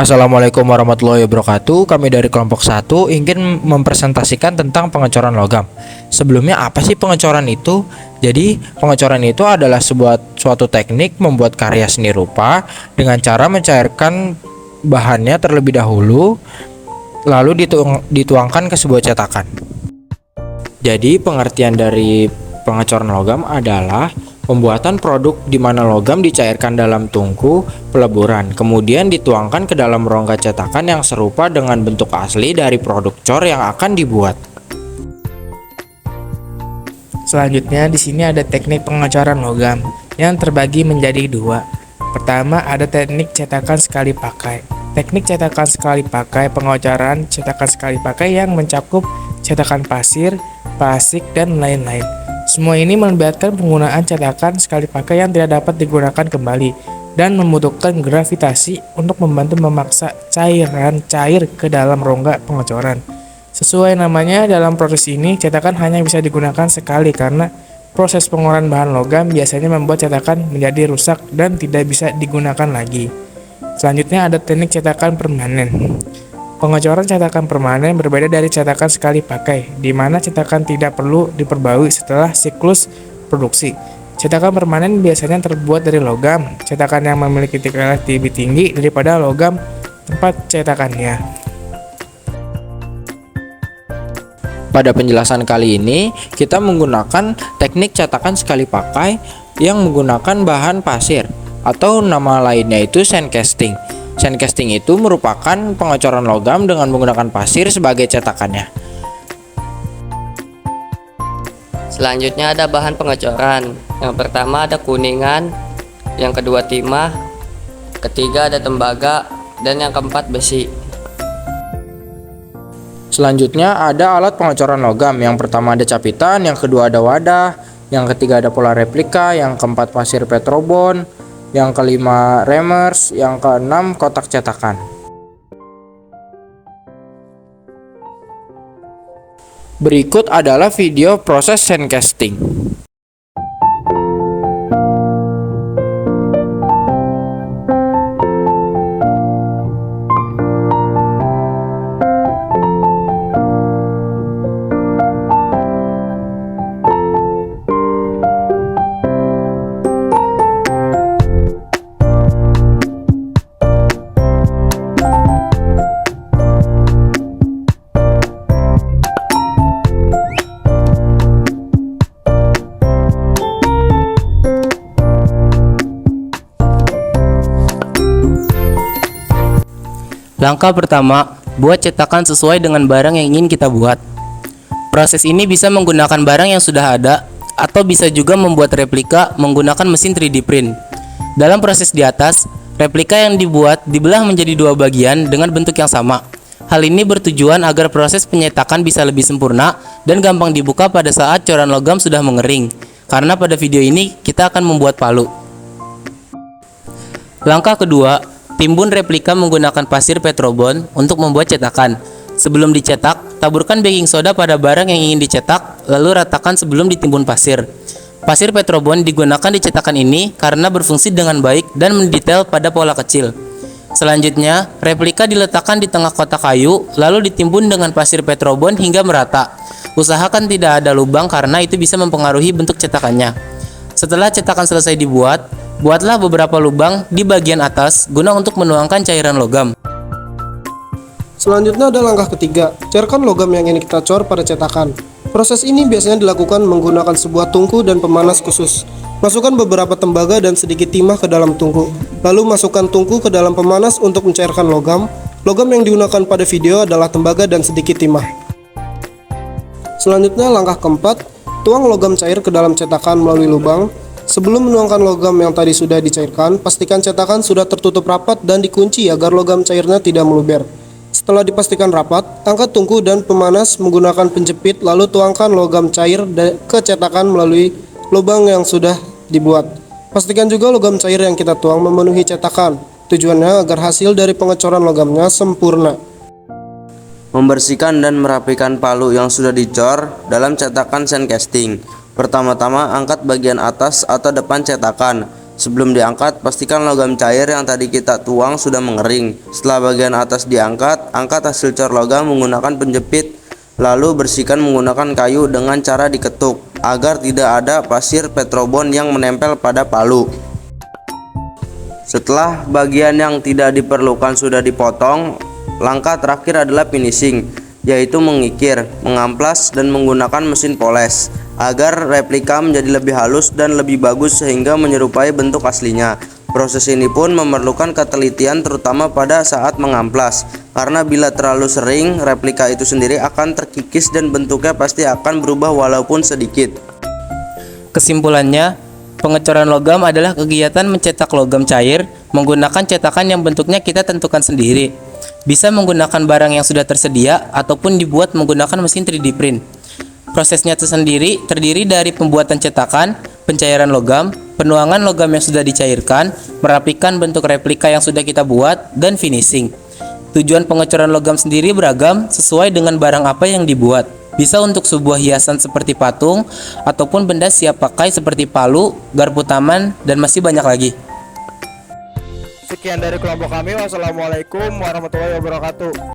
Assalamualaikum warahmatullahi wabarakatuh. Kami dari kelompok 1 ingin mempresentasikan tentang pengecoran logam. Sebelumnya apa sih pengecoran itu? Jadi, pengecoran itu adalah suatu teknik membuat karya seni rupa dengan cara mencairkan bahannya terlebih dahulu lalu dituangkan ke sebuah cetakan. Jadi, pengertian dari pengecoran logam adalah pembuatan produk di mana logam dicairkan dalam tungku peleburan, kemudian dituangkan ke dalam rongga cetakan yang serupa dengan bentuk asli dari produk cor yang akan dibuat. Selanjutnya di sini ada teknik pengecoran logam yang terbagi menjadi dua. Pertama ada teknik cetakan sekali pakai. Teknik cetakan sekali pakai pengecoran cetakan sekali pakai yang mencakup cetakan pasir, plastik, dan lain-lain. Semua ini melibatkan penggunaan cetakan sekali pakai yang tidak dapat digunakan kembali dan membutuhkan gravitasi untuk membantu memaksa cairan cair ke dalam rongga pengecoran. Sesuai namanya, dalam proses ini cetakan hanya bisa digunakan sekali karena proses pengolahan bahan logam biasanya membuat cetakan menjadi rusak dan tidak bisa digunakan lagi. Selanjutnya ada teknik cetakan permanen. Pengecoran cetakan permanen berbeda dari cetakan sekali pakai, di mana cetakan tidak perlu diperbarui setelah siklus produksi. Cetakan permanen biasanya terbuat dari logam, cetakan yang memiliki tingkat lebih tinggi daripada logam tempat cetakannya. Pada penjelasan kali ini, kita menggunakan teknik cetakan sekali pakai yang menggunakan bahan pasir atau nama lainnya itu sand casting. Sand casting itu merupakan pengecoran logam dengan menggunakan pasir sebagai cetakannya. Selanjutnya ada bahan pengecoran. Yang pertama ada kuningan, yang kedua timah, ketiga ada tembaga, dan yang keempat besi. Selanjutnya ada alat pengecoran logam. Yang pertama ada capitan, yang kedua ada wadah, yang ketiga ada pola replika, yang keempat pasir petrobon, yang kelima reamers, yang keenam kotak cetakan. Berikut adalah video proses sand casting. Langkah pertama, buat cetakan sesuai dengan barang yang ingin kita buat. Proses ini bisa menggunakan barang yang sudah ada atau bisa juga membuat replika menggunakan mesin 3D print. Dalam proses di atas, replika yang dibuat dibelah menjadi dua bagian dengan bentuk yang sama. Hal ini bertujuan agar proses penyetakan bisa lebih sempurna dan gampang dibuka pada saat coran logam sudah mengering. Karena pada video ini kita akan membuat palu. Langkah kedua, timbun replika menggunakan pasir petrobon untuk membuat cetakan. Sebelum dicetak, taburkan baking soda pada barang yang ingin dicetak, lalu ratakan sebelum ditimbun pasir. Pasir petrobon digunakan di cetakan ini karena berfungsi dengan baik dan mendetail pada pola kecil. Selanjutnya, replika diletakkan di tengah kotak kayu, lalu ditimbun dengan pasir petrobon hingga merata. Usahakan tidak ada lubang karena itu bisa mempengaruhi bentuk cetakannya. Setelah cetakan selesai dibuat, buatlah beberapa lubang di bagian atas guna untuk menuangkan cairan logam. Selanjutnya ada langkah ketiga, cairkan logam yang ingin kita cor pada cetakan. Proses ini biasanya dilakukan menggunakan sebuah tungku dan pemanas khusus. Masukkan beberapa tembaga dan sedikit timah ke dalam tungku. Lalu masukkan tungku ke dalam pemanas untuk mencairkan logam. Logam yang digunakan pada video adalah tembaga dan sedikit timah. Selanjutnya langkah keempat, tuang logam cair ke dalam cetakan melalui lubang. Sebelum menuangkan logam yang tadi sudah dicairkan, pastikan cetakan sudah tertutup rapat dan dikunci agar logam cairnya tidak meluber. Setelah dipastikan rapat, angkat tungku dan pemanas menggunakan penjepit lalu tuangkan logam cair ke cetakan melalui lubang yang sudah dibuat. Pastikan juga logam cair yang kita tuang memenuhi cetakan. Tujuannya agar hasil dari pengecoran logamnya sempurna. Membersihkan dan merapikan palu yang sudah dicor dalam cetakan sand casting. Pertama-tama angkat bagian atas atau depan cetakan. Sebelum diangkat, pastikan logam cair yang tadi kita tuang sudah mengering. Setelah bagian atas diangkat, angkat hasil cor logam menggunakan penjepit, lalu bersihkan menggunakan kayu dengan cara diketuk, agar tidak ada pasir petrobon yang menempel pada palu. Setelah bagian yang tidak diperlukan sudah dipotong, langkah terakhir adalah finishing, yaitu mengikir, mengamplas, dan menggunakan mesin poles agar replika menjadi lebih halus dan lebih bagus sehingga menyerupai bentuk aslinya. Proses ini pun memerlukan ketelitian terutama pada saat mengamplas, karena bila terlalu sering, replika itu sendiri akan terkikis dan bentuknya pasti akan berubah walaupun sedikit. Kesimpulannya, pengecoran logam adalah kegiatan mencetak logam cair menggunakan cetakan yang bentuknya kita tentukan sendiri. Bisa menggunakan barang yang sudah tersedia ataupun dibuat menggunakan mesin 3D print. Prosesnya tersendiri terdiri dari pembuatan cetakan, pencairan logam, penuangan logam yang sudah dicairkan, merapikan bentuk replika yang sudah kita buat, dan finishing. Tujuan pengecoran logam sendiri beragam sesuai dengan barang apa yang dibuat. Bisa untuk sebuah hiasan seperti patung, ataupun benda siap pakai seperti palu, garpu taman, dan masih banyak lagi. Sekian dari kelompok kami. Wassalamualaikum warahmatullahi wabarakatuh.